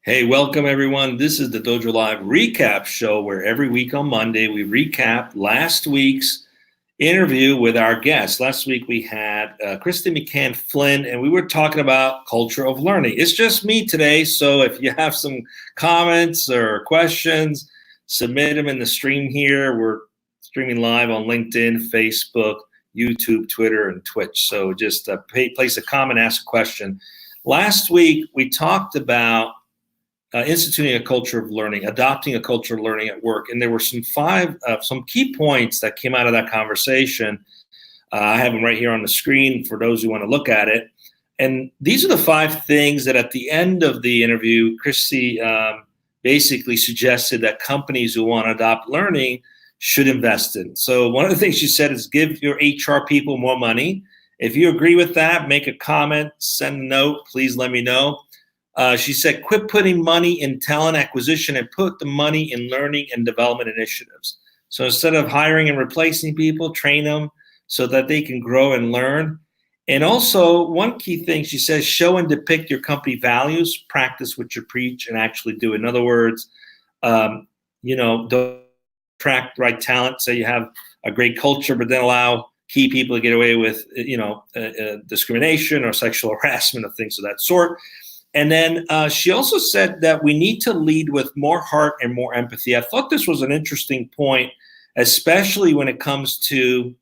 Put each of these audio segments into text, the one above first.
Hey, welcome everyone. This is the Dojo Live recap show where every week on Monday we recap last week's interview with our guest. Last week we had Christy McCann Flynn, and we were talking about culture of learning. It's just me today, so if you have some comments or questions, submit them in the stream here. We're streaming live on LinkedIn, Facebook, YouTube, Twitter, and Twitch. So just place a comment, ask a question. Last week we talked about instituting a culture of learning, adopting a culture of learning at work. And there were some key points that came out of that conversation. I have them right here on the screen for those who want to look at it. And these are the 5 things that at the end of the interview, Christy basically suggested that companies who want to adopt learning should invest in. So one of the things she said is give your HR people more money. If you agree with that, make a comment, send a note, please let me know. She said, quit putting money in talent acquisition and put the money in learning and development initiatives. So instead of hiring and replacing people, train them so that they can grow and learn. And also, one key thing she says, show and depict your company values, practice what you preach, and actually do. In other words, don't attract the right talent. Say you have a great culture, but then allow key people to get away with, discrimination or sexual harassment or things of that sort. And then she also said that we need to lead with more heart and more empathy. I thought this was an interesting point, especially when it comes to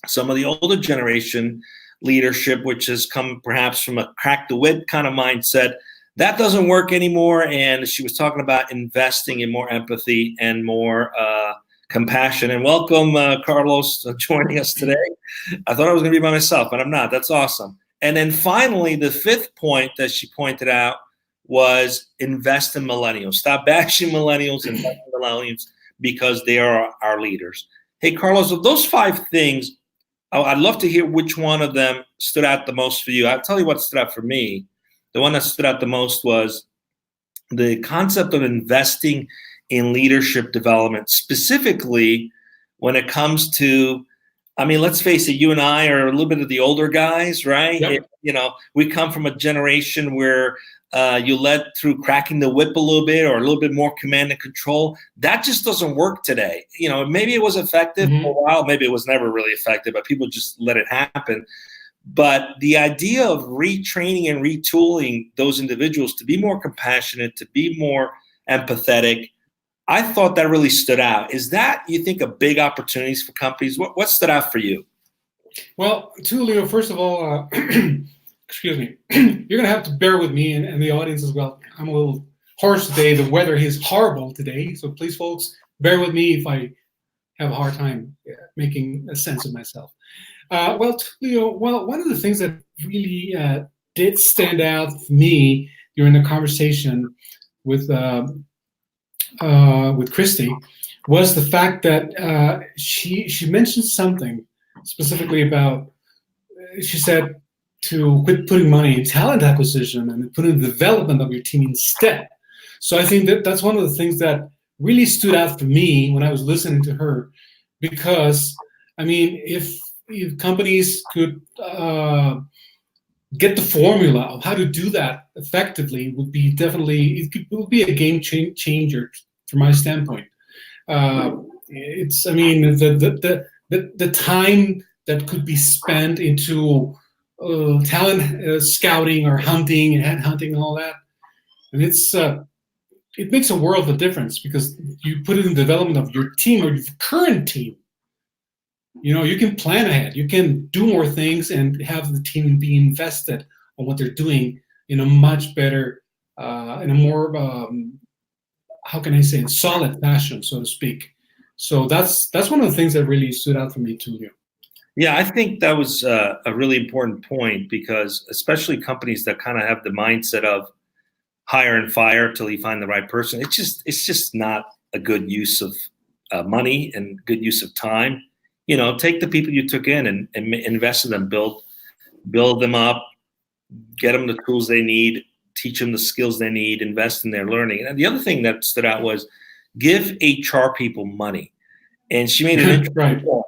some of the older generation leadership, which has come perhaps from a crack the whip kind of mindset. That doesn't work anymore. And she was talking about investing in more empathy and more compassion. And welcome, Carlos, joining us today. I thought I was going to be by myself, but I'm not. That's awesome. And then finally, the 5th point that she pointed out was invest in millennials. Stop bashing millennials, invest in millennials because they are our leaders. Hey, Carlos, of those 5 things, I'd love to hear which one of them stood out the most for you. I'll tell you what stood out for me. The one that stood out the most was the concept of investing in leadership development, specifically when it comes to, let's face it, you and I are a little bit of the older guys, right? Yep. We come from a generation where you led through cracking the whip a little bit or a little bit more command and control. That just doesn't work today. Maybe it was effective for a while. Maybe it was never really effective, but people just let it happen. But the idea of retraining and retooling those individuals to be more compassionate, to be more empathetic, I thought that really stood out. Is that, you think, a big opportunities for companies? What stood out for you? Well, Tulio, first of all, excuse me, you're going to have to bear with me and the audience as well. I'm a little hoarse today. The weather is horrible today. So please, folks, bear with me if I have a hard time making a sense of myself. Tulio, one of the things that really did stand out for me during the conversation with Christy was the fact that she mentioned something specifically about, she said to quit putting money in talent acquisition and put in the development of your team instead. So I think that that's one of the things that really stood out for me when I was listening to her, because if companies could get the formula of how to do that effectively, would be a game changer from my standpoint. The time that could be spent into talent scouting or hunting and headhunting and all that, and it makes a world of difference because you put it in the development of your team or your current team. You can plan ahead, you can do more things and have the team be invested on what they're doing in a much better, in a more, solid fashion, so to speak. So that's one of the things that really stood out for me too. Yeah, I think that was a really important point, because especially companies that kind of have the mindset of hire and fire till you find the right person, it's just not a good use of money and good use of time. Take the people you took in and invest in them, build them up, get them the tools they need, teach them the skills they need, invest in their learning. And the other thing that stood out was give HR people money. And she made an interesting point.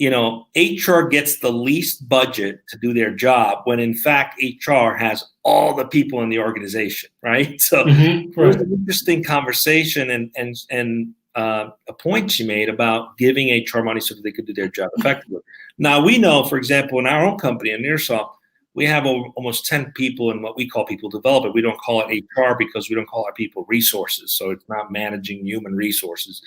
HR gets the least budget to do their job when in fact HR has all the people in the organization, right? So it was an interesting conversation and a point she made about giving HR money so that they could do their job effectively. Now we know, for example, in our own company, in Nearsoft, we have almost 10 people in what we call people development. We don't call it HR because we don't call our people resources. So it's not managing human resources.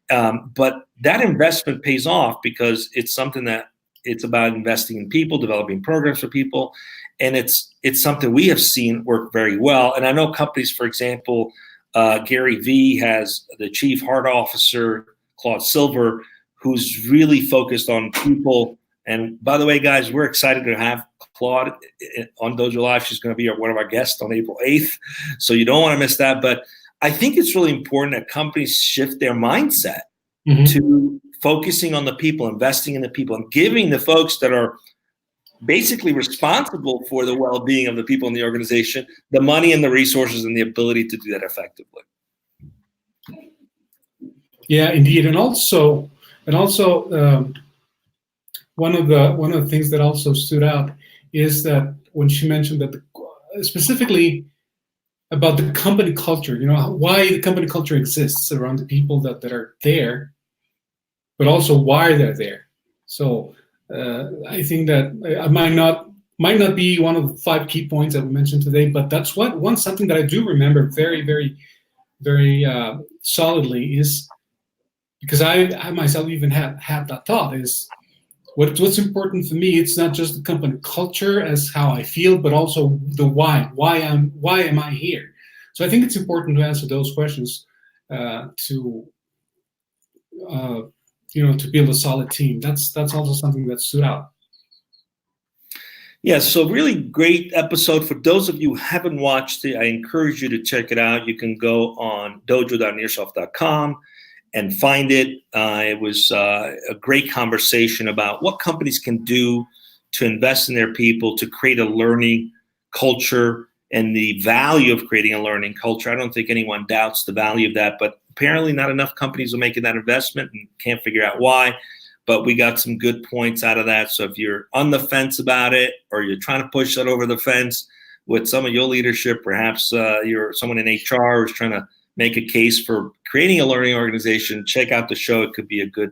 But that investment pays off because it's something that it's about investing in people, developing programs for people. And it's something we have seen work very well. And I know companies, for example, Gary Vee has the chief heart officer, Claude Silver, who's really focused on people. And by the way, guys, we're excited to have Claude on Dojo Live. She's going to be one of our guests on April 8th. So you don't want to miss that. But I think it's really important that companies shift their mindset to focusing on the people, investing in the people, and giving the folks that are basically responsible for the well-being of the people in the organization the money and the resources and the ability to do that effectively. Yeah, indeed. And also one of the things that also stood out is that when she mentioned that specifically about the company culture, why the company culture exists around the people that are there, but also why they're there. So I think that it might not be one of the 5 key points that we mentioned today, but that's something that I do remember very, very, very solidly is because I myself even had that thought is what's important for me. It's not just the company culture as how I feel, but also the why. Why am I here? So I think it's important to answer those questions to build a solid team. That's also something that stood out. Yeah, so really great episode. For those of you who haven't watched it, I encourage you to check it out. You can go on dojo.nearsoft.com and find it. It was a great conversation about what companies can do to invest in their people, to create a learning culture and the value of creating a learning culture. I don't think anyone doubts the value of that, but apparently not enough companies are making that investment and can't figure out why. But we got some good points out of that. So if you're on the fence about it, or you're trying to push that over the fence with some of your leadership, perhaps you're someone in HR who's trying to make a case for creating a learning organization, check out the show. It could be a good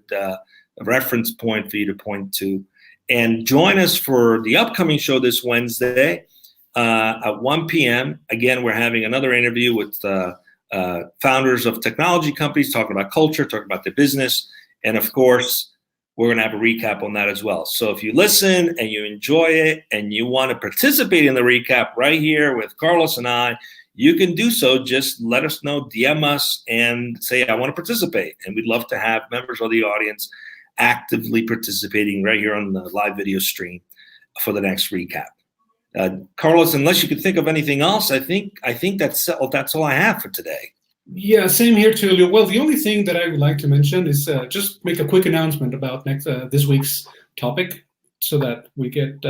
reference point for you to point to. And join us for the upcoming show this Wednesday at 1 p.m. Again, we're having another interview with founders of technology companies, talking about culture, talking about their business. And of course, we're going to have a recap on that as well. So if you listen and you enjoy it and you want to participate in the recap right here with Carlos and I, you can do so. Just let us know, DM us, and say, I want to participate. And we'd love to have members of the audience actively participating right here on the live video stream for the next recap. Carlos, unless you could think of anything else, I think that's all I have for today. Yeah, same here, Tulio. Well, the only thing that I would like to mention is just make a quick announcement about this week's topic so that we get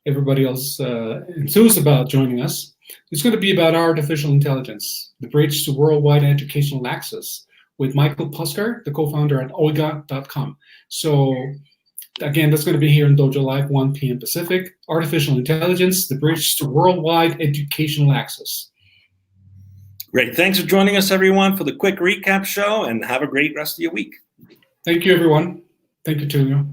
everybody else enthused about joining us. It's going to be about artificial intelligence, the bridge to worldwide educational access, with Michael Puskar, the co-founder at Oiga.com. So again, that's going to be here in Dojo Live, 1 p.m. Pacific. Artificial intelligence, the bridge to worldwide educational access. Great. Thanks for joining us, everyone, for the quick recap show, and have a great rest of your week. Thank you, everyone. Thank you, Tulio.